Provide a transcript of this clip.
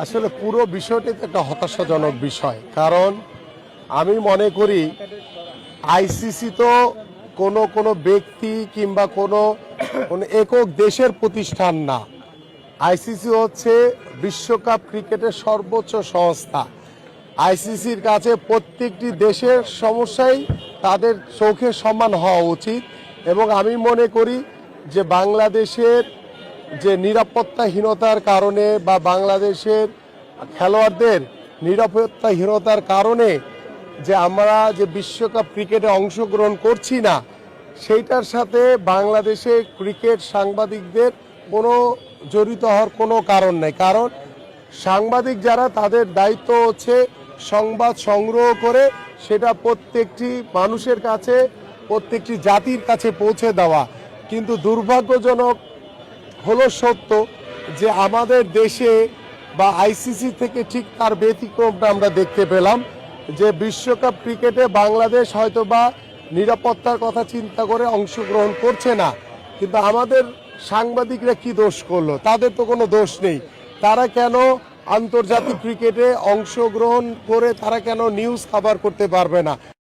আসলে পুরো বিষয়টি তো একটা হতাশাজনক বিষয়, কারণ আমি মনে করি আইসিসি তো কোনো কোনো ব্যক্তি কিংবা কোনো কোনো একক দেশের প্রতিষ্ঠান না। আইসিসি হচ্ছে বিশ্বকাপ ক্রিকেটের সর্বোচ্চ সংস্থা। আইসিসির কাছে প্রত্যেকটি দেশের সমস্যাই তাদের চোখে সমান হওয়া উচিত, এবং আমি মনে করি যে বাংলাদেশের যে নিরাপত্তাহীনতার কারণে বা বাংলাদেশের খেলোয়াড়দের নিরাপত্তাহীনতার কারণে যে আমরা যে বিশ্বকাপ ক্রিকেটে অংশগ্রহণ করছি না, সেইটার সাথে বাংলাদেশে ক্রিকেট সাংবাদিকদের কোনো জড়িত হওয়ার কোনো কারণ নেই। কারণ সাংবাদিক যারা, তাদের দায়িত্ব হচ্ছে সংবাদ সংগ্রহ করে সেটা প্রত্যেকটি মানুষের কাছে, প্রত্যেকটি জাতির কাছে পৌঁছে দেওয়া। কিন্তু দুর্ভাগ্যজনক হলো সত্য যে আমাদের দেশে বা আইসিসি থেকে ঠিক তার ব্যতিক্রমটা আমরা দেখতে পেলাম, যে বিশ্বকাপ ক্রিকেটে বাংলাদেশ হয়তোবা নিরাপত্তার কথা চিন্তা করে অংশগ্রহণ করছে না, কিন্তু আমাদের সাংবাদিকরা কি দোষ করলো? তাদের তো কোনো দোষ নেই। তারা কেন আন্তর্জাতিক ক্রিকেটে অংশগ্রহণ করে তারা কেন নিউজ কভার করতে পারবে না?